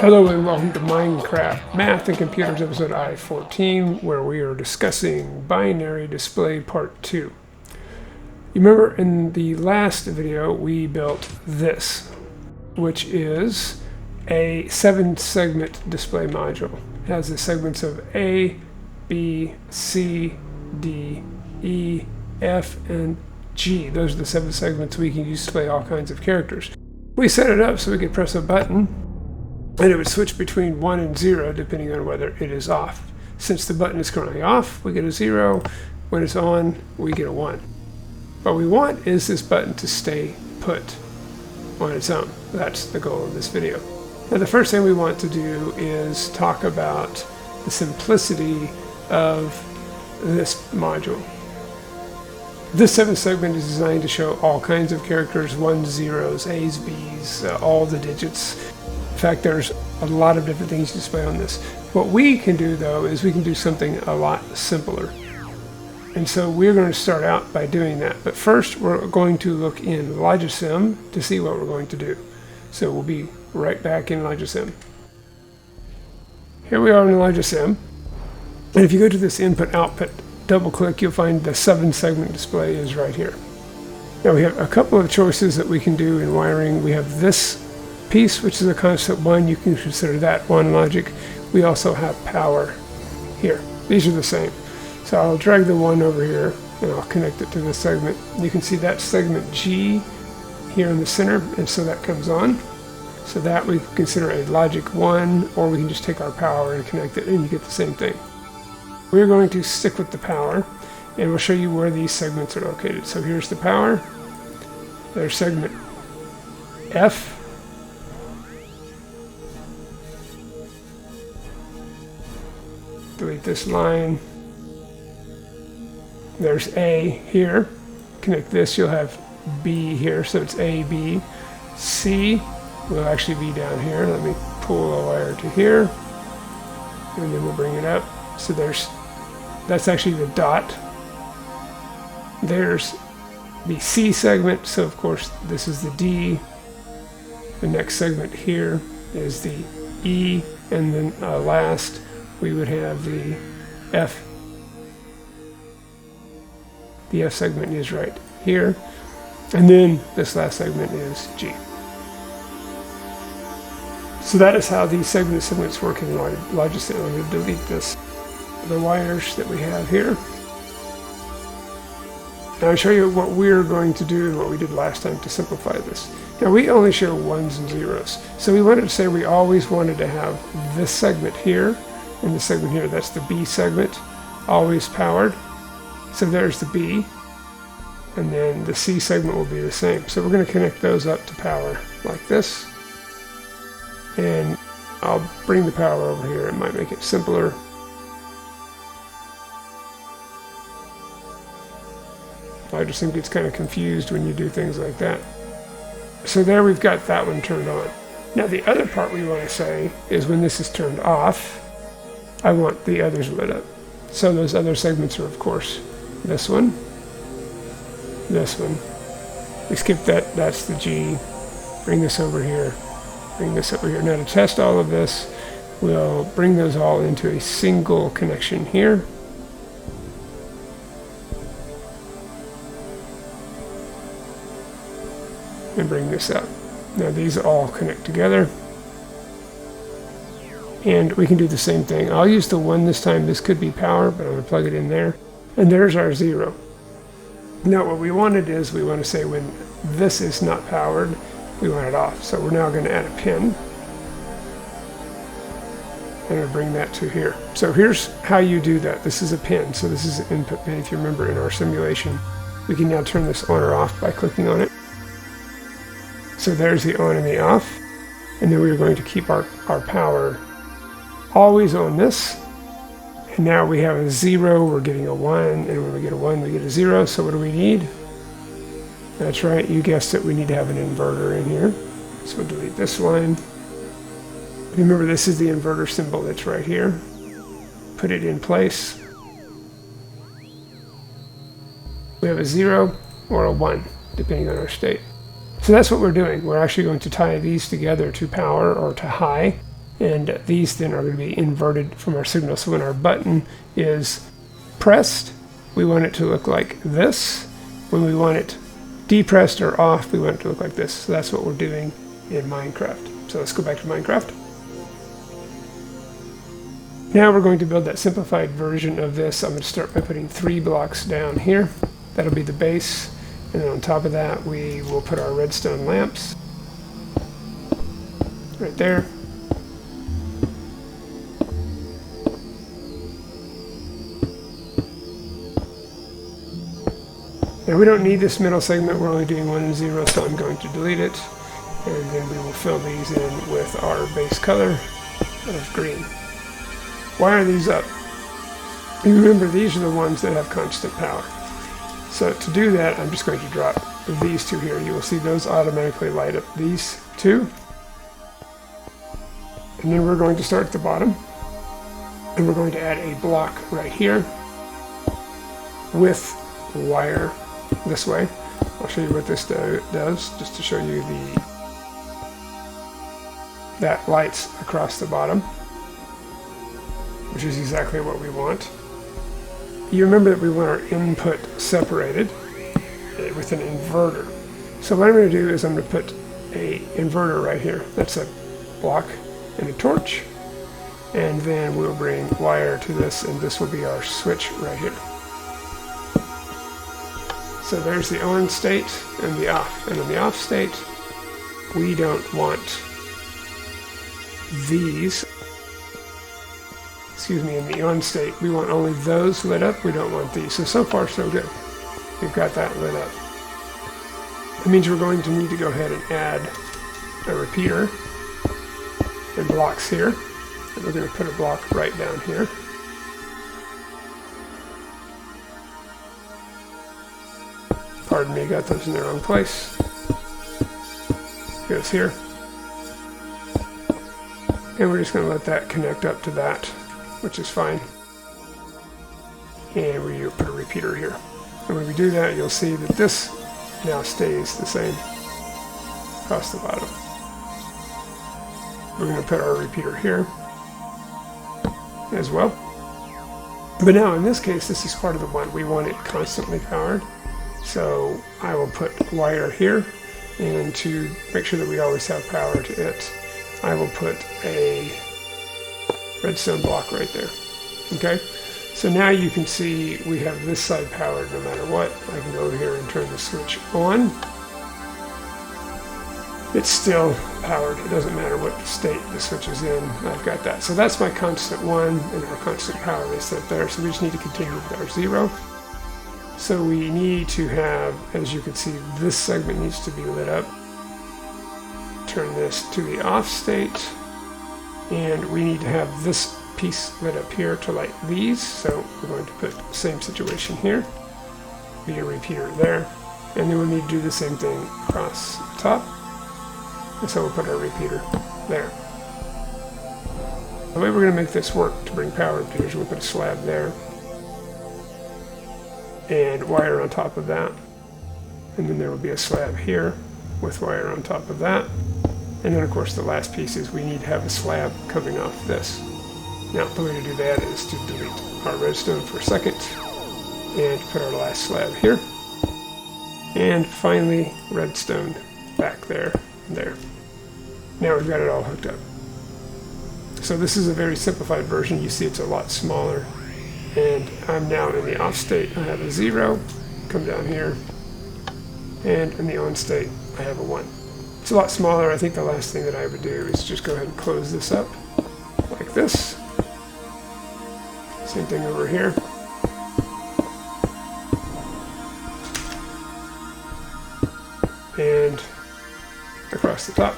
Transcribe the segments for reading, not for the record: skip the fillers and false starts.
Hello and welcome to Minecraft Math and Computers episode I14, where we are discussing binary display part 2. You remember in the last video we built this, which is a 7-segment display module. It has the segments of A, B, C, D, E, F, and G. Those are the 7 segments we can use to display all kinds of characters. We set it up so we could press a button and it would switch between 1 and 0 depending on whether it is off. Since the button is currently off, we get a 0. When it's on, we get a 1. What we want is this button to stay put on its own. That's the goal of this video. Now the first thing we want to do is talk about the simplicity of this module. This 7th segment is designed to show all kinds of characters, 1s, 0s, A's, B's, all the digits. In fact, there's a lot of different things to display on this. What we can do, though, is we can do something a lot simpler. And so we're going to start out by doing that. But first, we're going to look in LogicSim to see what we're going to do. So we'll be right back in LogicSim. Here we are in LogicSim. And if you go to this input-output, double-click, you'll find the 7-segment display is right here. Now we have a couple of choices that we can do in wiring. We have this piece, which is a constant 1. You can consider that 1 logic. We also have power here. These are the same. So I'll drag the 1 over here and I'll connect it to this segment. You can see that segment G here in the center, and so that comes on. So that we consider a logic 1, or we can just take our power and connect it and you get the same thing. We're going to stick with the power and we'll show you where these segments are located. So here's the power. There's segment F. Delete this line. There's A here. Connect this, you'll have B here, so it's A, B. C will actually be down here. Let me pull a wire to here, and then we'll bring it up. So that's actually the dot. There's the C segment, so of course this is the D. The next segment here is the E, and then last we would have the F. The F segment is right here. And then this last segment is G. So that is how these segments work in LogicSim. I'm going to delete the wires that we have here. Now I'll show you what we're going to do and what we did last time to simplify this. Now we only show 1s and 0s. So we wanted to say we always wanted to have this segment here and the segment here. That's the B segment, always powered. So there's the B, and then the C segment will be the same. So we're going to connect those up to power like this. And I'll bring the power over here. It might make it simpler. I just think it's kind of confused when you do things like that. So there we've got that one turned on. Now the other part we want to say is when this is turned off, I want the others lit up. So those other segments are, of course, this one, this one. We skip that, that's the G. Bring this over here, bring this over here. Now to test all of this, we'll bring those all into a single connection here. And bring this up. Now these all connect together. And we can do the same thing. I'll use the 1 this time. This could be power, but I'm going to plug it in there. And there's our 0. Now what we wanted is we want to say when this is not powered, we want it off. So we're now going to add a pin. And I'll bring that to here. So here's how you do that. This is a pin. So this is an input pin. If you remember in our simulation, we can now turn this on or off by clicking on it. So there's the on and the off. And then we're going to keep our power always on this. And now we have a 0, we're getting a 1, and when we get a 1, we get a 0. So what do we need? That's right, you guessed it, we need to have an inverter in here. So we'll delete this line. Remember, this is the inverter symbol that's right here. Put it in place. We have a 0 or a 1, depending on our state. So that's what we're doing. We're actually going to tie these together to power or to high. And these then are going to be inverted from our signal. So when our button is pressed, we want it to look like this. When we want it depressed or off, we want it to look like this. So that's what we're doing in Minecraft. So let's go back to Minecraft. Now we're going to build that simplified version of this. I'm going to start by putting 3 blocks down here. That'll be the base. And then on top of that, we will put our redstone lamps right there. Now we don't need this middle segment, we're only doing 1 and 0, so I'm going to delete it. And then we will fill these in with our base color of green. Wire these up. And remember, these are the ones that have constant power. So to do that, I'm just going to drop these two here. You will see those automatically light up these two. And then we're going to start at the bottom. And we're going to add a block right here with wire this way. I'll show you what this does, just to show you that lights across the bottom, which is exactly what we want. You remember that we want our input separated with an inverter. So what I'm going to do is I'm going to put a inverter right here. That's a block and a torch. And then we'll bring wire to this, and this will be our switch right here. So there's the on state and the off. And in the off state, we don't want these. Excuse me, in the on state, we want only those lit up. We don't want these. So far, so good. We've got that lit up. That means we're going to need to go ahead and add a repeater and blocks here. And we're going to put a block right down here. Pardon me, got those in the wrong place. Goes here. And we're just going to let that connect up to that, which is fine. And we put a repeater here. And when we do that, you'll see that this now stays the same across the bottom. We're going to put our repeater here as well. But now in this case, this is part of the one. We want it constantly powered. So I will put wire here, and to make sure that we always have power to it, I will put a redstone block right there. Okay? So now you can see we have this side powered no matter what. I can go over here and turn the switch on. It's still powered. It doesn't matter what state the switch is in. I've got that. So that's my constant 1, and our constant power is set there. So we just need to continue with our 0. So we need to have, as you can see, this segment needs to be lit up. Turn this to the off state. And we need to have this piece lit up here to light these. So we're going to put the same situation here. Be a repeater there. And then we'll need to do the same thing across the top. And so we'll put our repeater there. The way we're going to make this work to bring power up here is we'll put a slab there. And wire on top of that. And then there will be a slab here with wire on top of that. And then of course the last piece is we need to have a slab coming off this. Now the way to do that is to delete our redstone for a second and put our last slab here. And finally redstone back there and there. Now we've got it all hooked up. So this is a very simplified version. You see it's a lot smaller. And I'm now in the off state. I have a 0, come down here, and in the on state, I have a 1. It's a lot smaller. I think the last thing that I would do is just go ahead and close this up, like this. Same thing over here. And across the top.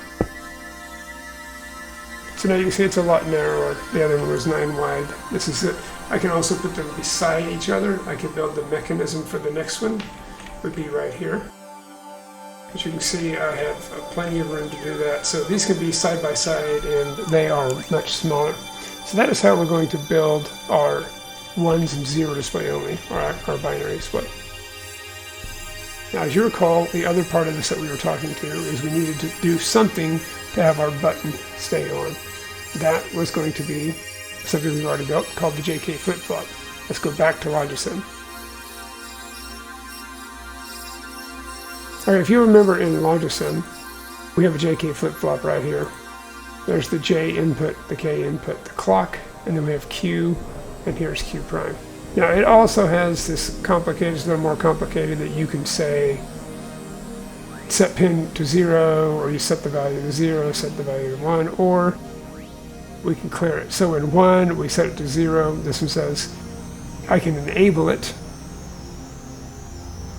So now you can see it's a lot narrower. The other one was 9 wide. This is it. I can also put them beside each other. I can build the mechanism for the next one. It would be right here. As you can see, I have plenty of room to do that. So these can be side by side, and they are much smaller. So that is how we're going to build our 1s and 0 display only, or our binary display. Now, as you recall, the other part of this that we were talking to is we needed to do something to have our button stay on. that was going to be something we've already built called the JK flip-flop. Let's go back to Logicsim. All right, if you remember in Logicsim, we have a JK flip-flop right here. There's the J input, the K input, the clock, and then we have Q, and here's Q prime. Now it also has this complicated, it's a little more complicated, that you can say set pin to 0, or you set the value to 0, set the value to 1, or we can clear it. So in 1, we set it to 0. This one says I can enable it.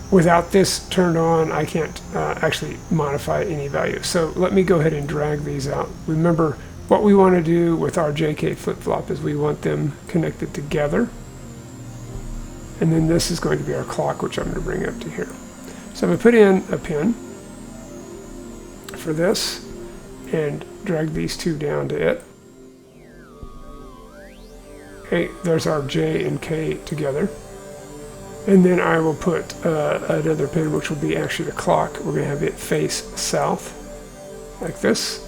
Without this turned on, I can't actually modify any value. So let me go ahead and drag these out. Remember, what we want to do with our JK flip-flop is we want them connected together. And then this is going to be our clock, which I'm going to bring up to here. So I'm going to put in a pin for this and drag these two down to it. Okay, there's our J and K together. And then I will put another pin, which will be actually the clock. We're going to have it face south, like this.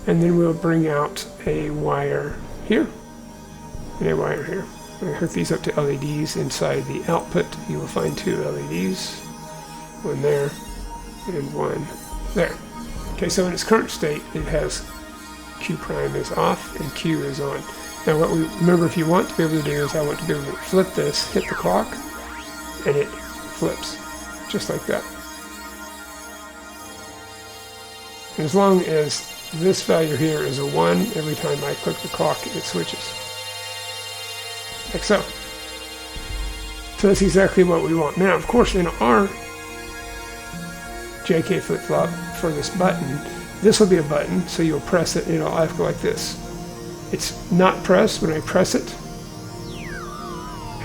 And then we'll bring out a wire here, and a wire here. I'm going to hook these up to LEDs. Inside the output, you will find 2 LEDs. One there, and one there. Okay, so in its current state, it has Q prime is off, and Q is on. Now what we remember, if you want to be able to do is I want to be able to flip this, hit the clock, and it flips, just like that. And as long as this value here is a 1, every time I click the clock, it switches. Like so. So that's exactly what we want. Now, of course, in our JK flip-flop for this button, this will be a button, so you'll press it, and it'll go like this. It's not pressed when I press it,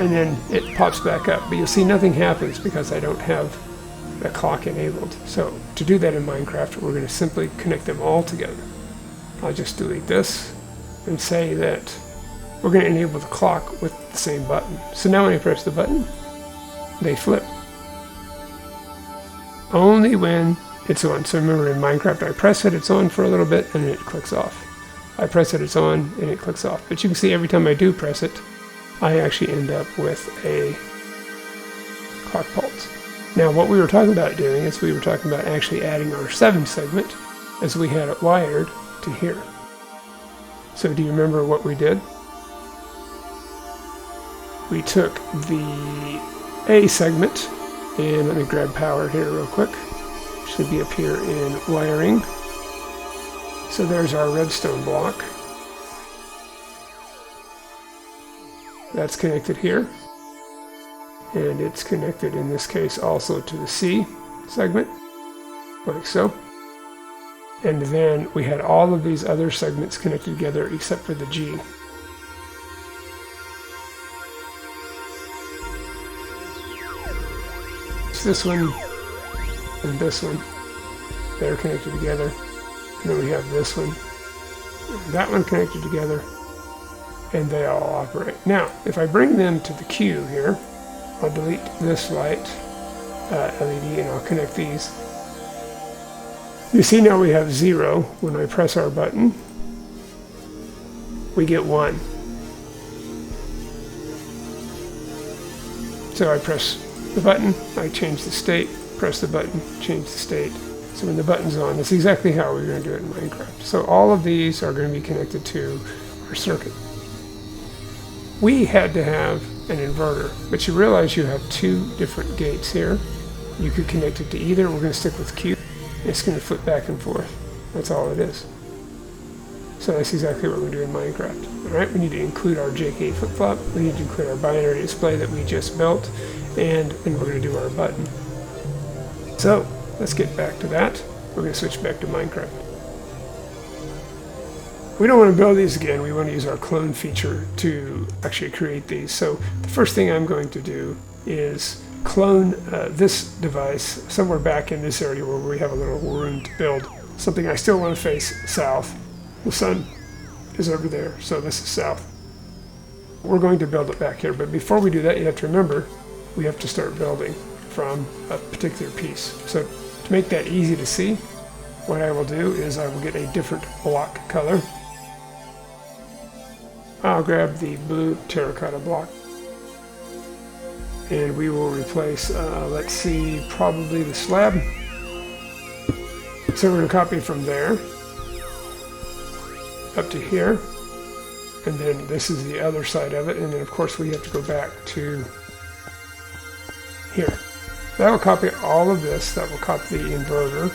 and then it pops back up. But you'll see nothing happens because I don't have the clock enabled. So to do that in Minecraft, we're going to simply connect them all together. I'll just delete this and say that we're going to enable the clock with the same button. So now when I press the button, they flip. Only when it's on. So remember, in Minecraft, I press it, it's on for a little bit, and then it clicks off. I press it, it's on, and it clicks off. But you can see every time I do press it, I actually end up with a clock pulse. Now what we were talking about doing is we were talking about actually adding our 7 segment as we had it wired to here. So do you remember what we did? We took the A segment, and let me grab power here real quick. Should be up here in wiring. So there's our redstone block. That's connected here, and it's connected in this case also to the C segment, like so. And then we had all of these other segments connected together except for the G. It's this one and this one. They're connected together. And then we have this one and that one connected together, and they all operate. Now, if I bring them to the Q here, I'll delete this light LED and I'll connect these. You see now we have 0. When I press our button, we get 1. So I press the button, I change the state, press the button, change the state. So when the button's on, that's exactly how we're going to do it in Minecraft. So all of these are going to be connected to our circuit. We had to have an inverter, but you realize you have 2 different gates here. You could connect it to either. We're going to stick with Q. It's going to flip back and forth. That's all it is. So that's exactly what we're doing in Minecraft. All right, we need to include our JK flip-flop. We need to include our binary display that we just built, and then we're going to do our button. So let's get back to that. We're going to switch back to Minecraft. We don't want to build these again. We want to use our clone feature to actually create these. So the first thing I'm going to do is clone this device somewhere back in this area where we have a little room to build something. I still want to face south. The sun is over there, so this is south. We're going to build it back here, but before we do that, you have to remember we have to start building from a particular piece. So to make that easy to see, what I will do is I will get a different block color, I'll grab the blue terracotta block. And we will replace, let's see, probably the slab. So we're going to copy from there up to here. And then this is the other side of it. And then of course we have to go back to here. That will copy all of this. That will copy the inverter.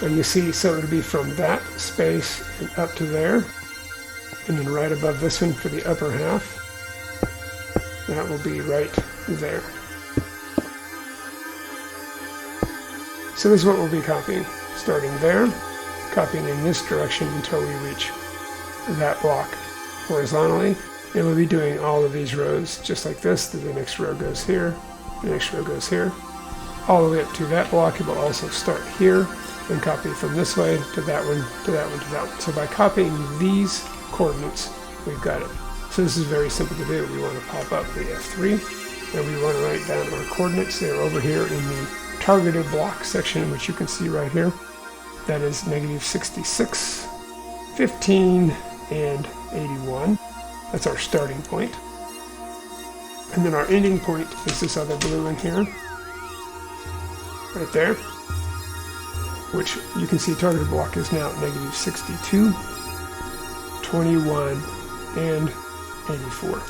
And you see, so it'll be from that space and up to there. And then right above this one for the upper half. That will be right there. So this is what we'll be copying. Starting there, copying in this direction until we reach that block horizontally. And we'll be doing all of these rows just like this. The next row goes here, the next row goes here, all the way up to that block. It will also start here and copy from this way to that one, to that one, to that one. So by copying these coordinates, we've got it. So this is very simple to do. We want to pop up the F3 and we want to write down our coordinates. They're over here in the targeted block section, which you can see right here. That is negative 66, 15, and 81. That's our starting point. And then our ending point is this other blue in here, right there, which you can see targeted block is now negative 62, 21, and 84.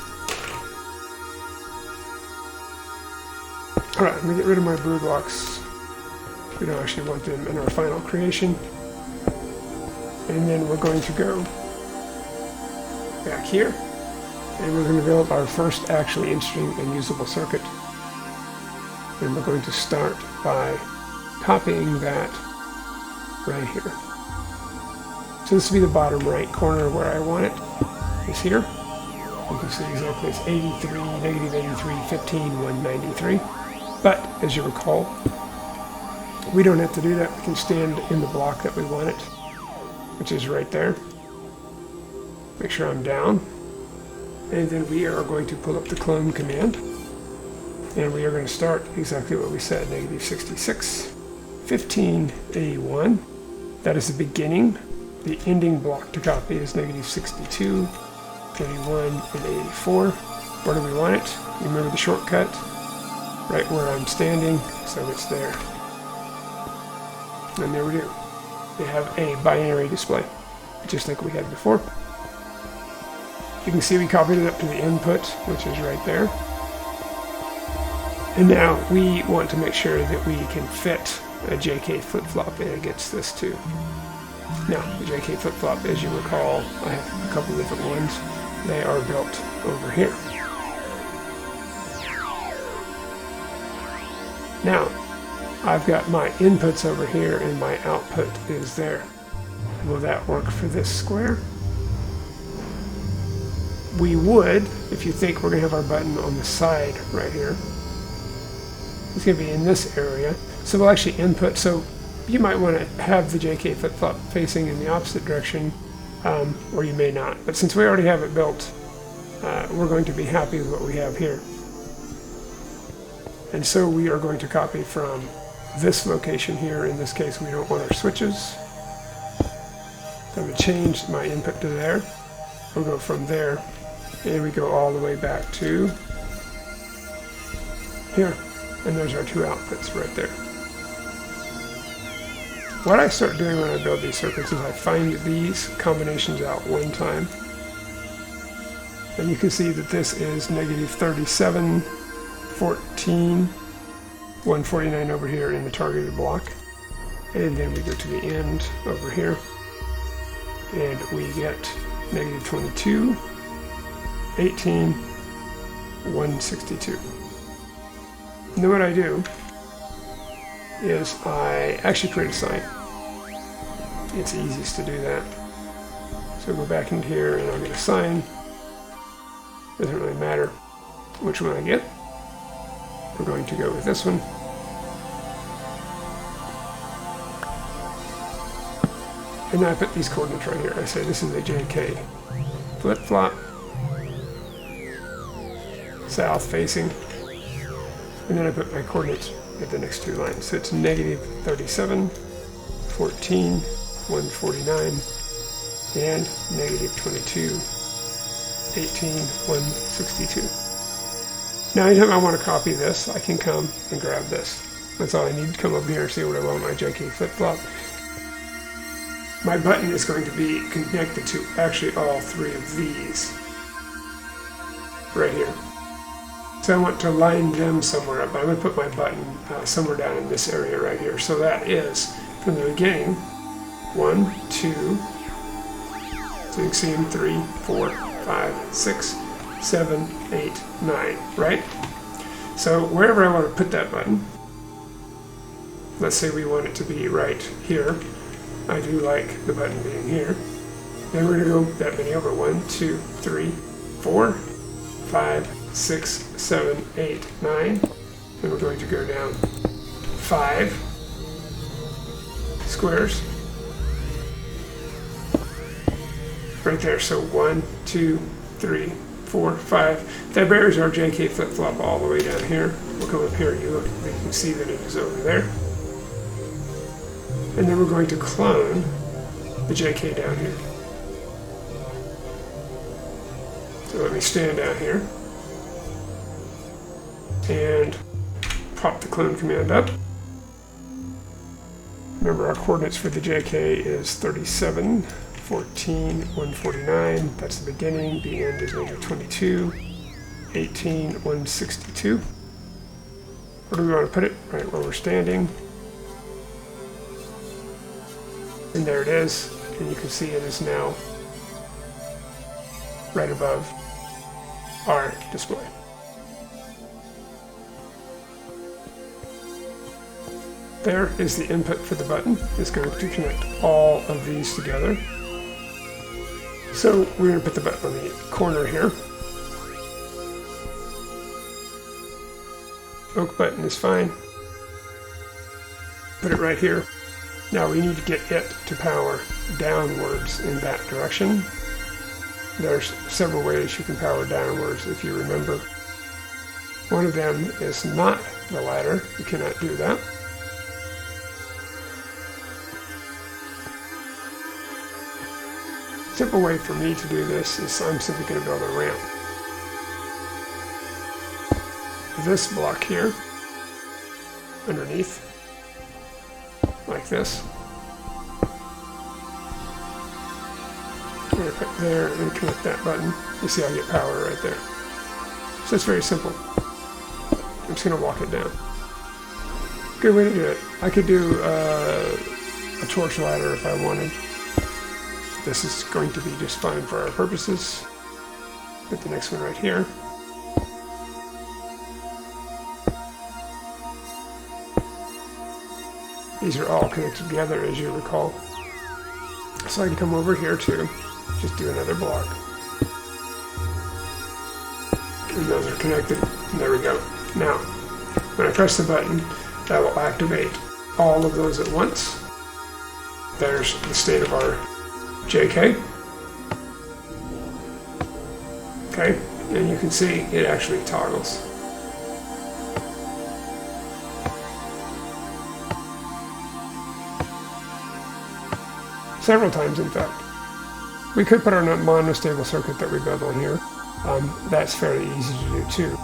Alright, I'm going to get rid of my blue blocks. We don't actually want them in our final creation. And then we're going to go back here. And we're going to build our first actually interesting and usable circuit. And we're going to start by copying that right here. So this will be the bottom right corner where I want it. Is here. You can see exactly it's 83, negative 83, 15, 193. But as you recall, we don't have to do that. We can stand in the block that we want it, which is right there. Make sure I'm down. And then we are going to pull up the clone command. And we are going to start exactly what we said, negative 66, 15, 81. That is the beginning. The ending block to copy is negative 62, 81, and 84. Where do we want it? You remember the shortcut? Right where I'm standing, so it's there. And there we do. We have a binary display, just like we had before. You can see we copied it up to the input, which is right there. And now we want to make sure that we can fit a JK flip-flop in against this too. Now, the JK flip-flop, as you recall, I have a couple different ones. They are built over here. Now, I've got my inputs over here and my output is there. Will that work for this square? We would, if you think we're going to have our button on the side right here. It's going to be in this area. So we'll actually input, so you might want to have the JK flip-flop facing in the opposite direction, or you may not. But since we already have it built, we're going to be happy with what we have here. And so we are going to copy from this location here. In this case, we don't want our switches. So I'm going to change my input to there. We'll go from there, and we go all the way back to here. And there's our two outputs right there. What I start doing when I build these circuits is I find these combinations out one time. And you can see that this is negative 37, 14, 149 over here in the targeted block. And then we go to the end over here. And we get negative 22, 18, 162. And then what I do is I actually create a sign. It's easiest to do that. So go back into here and I'll get a sign. Doesn't really matter which one I get. We're going to go with this one. And now I put these coordinates right here. I say this is a JK flip-flop, south facing. And then I put my coordinates at the next two lines. So it's negative 37, 14, 149, and negative 22, 18, 162. Now anytime I want to copy this, I can come and grab this. That's all I need to come over here and see what I want my JK flip-flop. My button is going to be connected to actually all three of these right here. So I want to line them somewhere up. I'm going to put my button somewhere down in this area right here. So that is, from the beginning, 1, 2, so you can see them, 3, 4, 5, 6, 7, 8, 9, right? So wherever I want to put that button, let's say we want it to be right here. I do like the button being here. Then we're going to go that many over. 1, 2, 3, 4, 5, 6, 7, 8, 9. Then we're going to go down 5 squares. Right there. So 1, 2, 3, 4, 5. That bears our JK flip-flop all the way down here. We'll come up here and you can see that it is over there. And then we're going to clone the JK down here. So let me stand down here and pop the clone command up. Remember our coordinates for the JK is 37, 14, 149. That's the beginning. The end is negative 22, 18, 162. Where do we want to put it? Right where we're standing. And there it is, and you can see it is now right above our display. There is the input for the button. It's going to connect all of these together. So we're going to put the button on the corner here. Oak button is fine. Put it right here. Now we need to get it to power downwards in that direction. There's several ways you can power downwards if you remember. One of them is not the ladder. You cannot do that. Simple way for me to do this is I'm simply going to build a ramp. This block here underneath, like this. I'm going to put there and connect that button. You see I get power right there. So it's very simple. I'm just going to walk it down. Good way to do it. I could do a torch ladder if I wanted. This is going to be just fine for our purposes. Put the next one right here. These are all connected together, as you recall. So I can come over here too, just do another block. And those are connected. And there we go. Now, when I press the button, that will activate all of those at once. There's the state of our JK. Okay, and you can see it actually toggles. Several times, in fact. We could put our monostable circuit that we built on here. That's fairly easy to do too.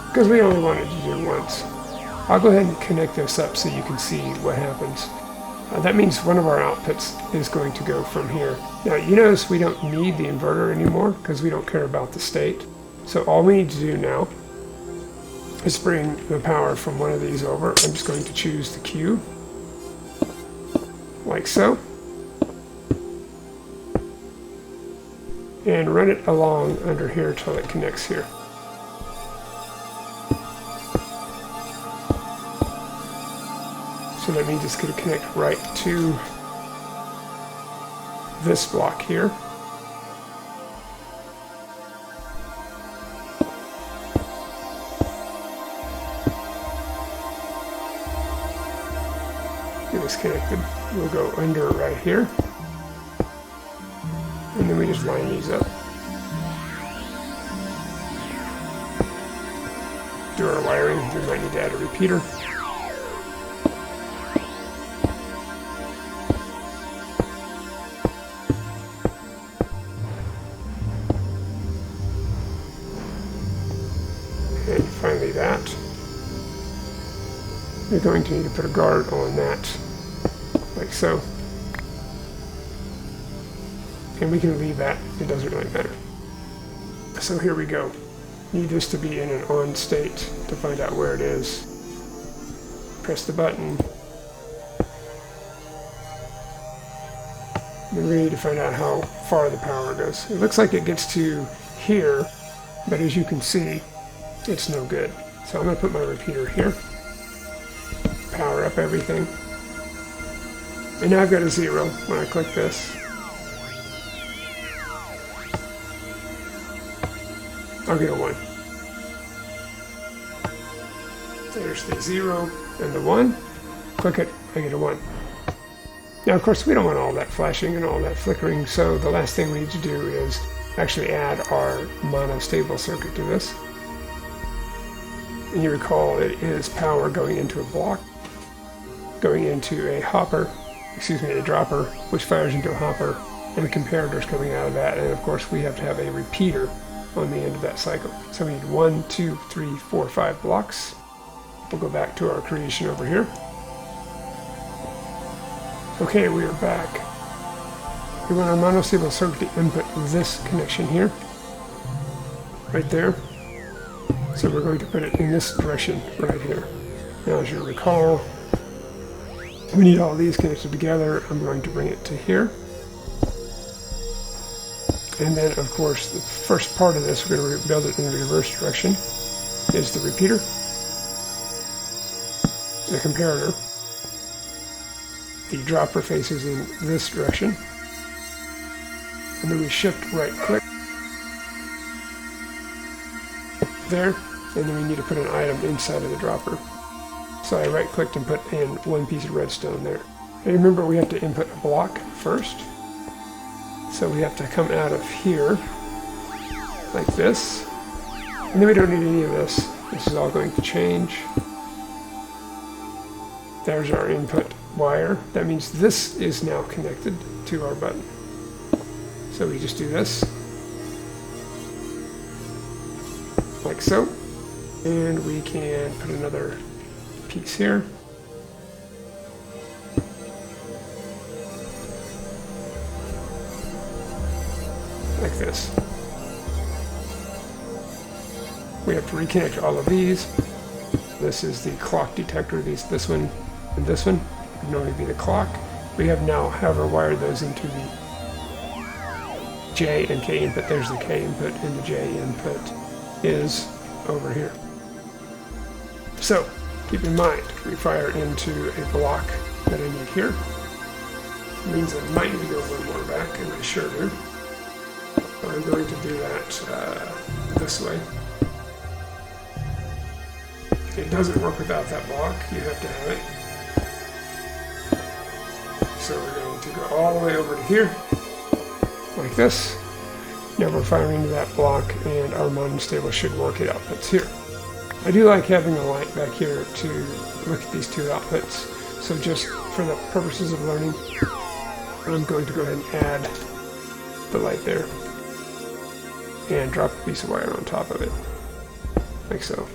Because we only wanted to do once. I'll go ahead and connect this up so you can see what happens. That means one of our outputs is going to go from here. Now you notice we don't need the inverter anymore because we don't care about the state. So all we need to do now is bring the power from one of these over. I'm just going to choose the Q, like so, and run it along under here till it connects here. So that means it's going to connect right to this block here. It was connected. We'll go under right here. And then we just line these up. Do our wiring. We might need to add a repeater. and finally that. You're going to need to put a guard on that, like so. And we can leave that, it doesn't really matter. So here we go. Need this to be in an on state to find out where it is. Press the button. Then we need to find out how far the power goes. It looks like it gets to here, but as you can see, it's no good. So I'm going to put my repeater here. Power up everything. And now I've got a 0 when I click this. I'll get a 1. There's the 0 and the 1. Click it, I get a 1. Now, of course, we don't want all that flashing and all that flickering, so the last thing we need to do is actually add our monostable circuit to this. And you recall it is power going into a block, going into a hopper, a dropper, which fires into a hopper, and the comparators coming out of that. And of course, we have to have a repeater on the end of that cycle. So we need 1, 2, 3, 4, 5 blocks. We'll go back to our creation over here. Okay, we are back. We want our monostable circuit to input this connection here, right there. So we're going to put it in this direction right here. Now, as you recall, we need all these connected together. I'm going to bring it to here. And then, of course, the first part of this, we're going to build it in the reverse direction, is the repeater, the comparator. The dropper faces in this direction. And then we shift right click there, and then we need to put an item inside of the dropper. So I right clicked and put in 1 piece of redstone there. And remember, we have to input a block first. So we have to come out of here like this. And then we don't need any of this. This is all going to change. There's our input wire. That means this is now connected to our button. So we just do this, like so. And we can put another piece here. Like this. We have to reconnect all of these. This is the clock detector, this one and this one would normally be the clock. We have now, however, wired those into the J and K input. There's the K input, and the J input is over here. So, keep in mind, we fire into a block that I need here. It means I might need to go one more back, and I sure do. I'm going to do that this way. It doesn't work without that block. You have to have it. So we're going to go all the way over to here, like this. Now we're firing into that block, and our monostable should work at outputs here. I do like having a light back here to look at these two outputs. So just for the purposes of learning, I'm going to go ahead and add the light there and drop a piece of wire on top of it, like so.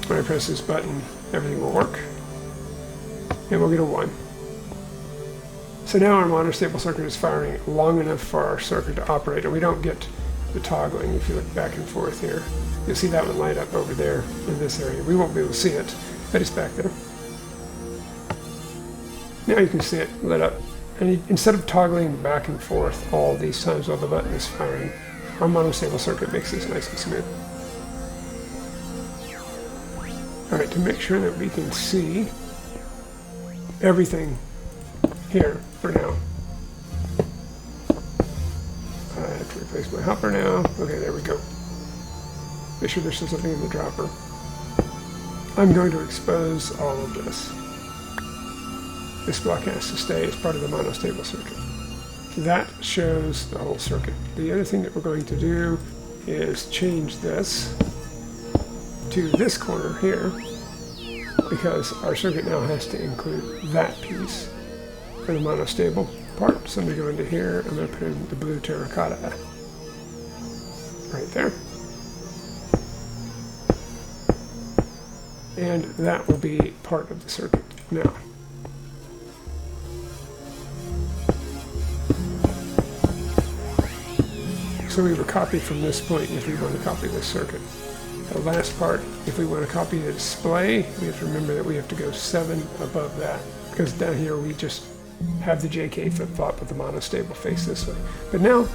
When I press this button, everything will work, and we'll get a 1. So now our monostable circuit is firing long enough for our circuit to operate, and we don't get the toggling. If you look back and forth here, you'll see that one light up over there in this area. We won't be able to see it, but it's back there. Now you can see it lit up. And instead of toggling back and forth all these times while the button is firing, our monostable circuit makes this nice and smooth. Alright, to make sure that we can see everything here for now. I have to replace my hopper now. Okay, there we go. Make sure there's still something in the dropper. I'm going to expose all of this. This block has to stay as part of the monostable circuit. That shows the whole circuit. The other thing that we're going to do is change this to this corner here, because our circuit now has to include that piece for the monostable. part. So I'm going to go into here. I'm going to put in the blue terracotta right there. And that will be part of the circuit now. So we would copy from this point if we want to copy this circuit. The last part, if we want to copy the display, we have to remember that we have to go 7 above that, because down here we just have the JK flip-flop with the monostable face this way. But now,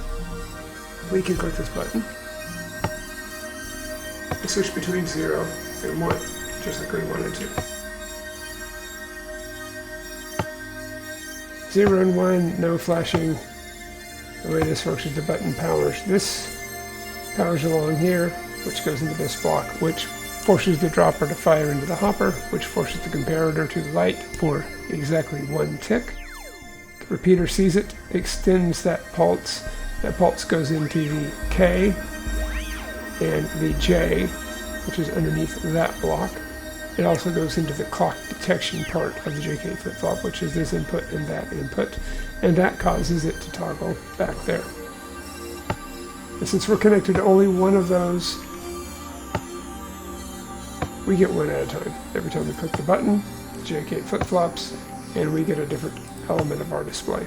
we can click this button and switch between 0 and 1, just like we wanted to. 0 and 1, no flashing. The way this works is the button powers this, powers along here, which goes into this block, which forces the dropper to fire into the hopper, which forces the comparator to light for exactly 1 tick. The repeater sees it, extends that pulse. That pulse goes into the K and the J, which is underneath that block. It also goes into the clock detection part of the JK flip-flop, which is this input and that input, and that causes it to toggle back there. And since we're connected to only one of those, we get one at a time. Every time we click the button, the JK flip-flops, and we get a different element of our display.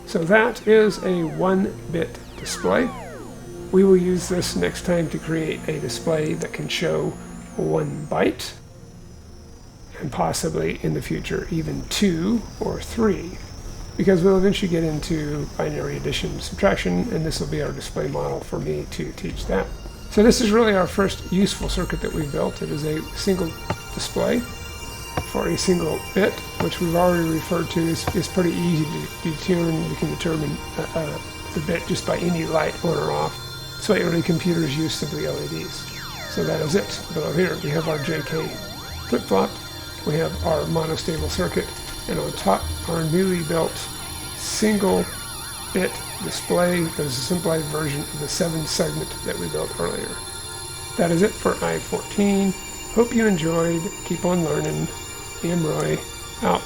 So that is a 1-bit display. We will use this next time to create a display that can show 1 byte, and possibly in the future even 2 or 3, because we'll eventually get into binary addition and subtraction, and this will be our display model for me to teach that. So this is really our first useful circuit that we've built. It is a single display for a single bit, which we've already referred to is pretty easy to determine. We can determine the bit just by any light on or off. So early computers use simply LEDs. So that is it. Below here we have our JK flip-flop, we have our monostable circuit, and on top our newly built single bit display that is a simplified version of the 7-segment that we built earlier. That is it for I14. Hope you enjoyed. Keep on learning. I'm Roy. Out.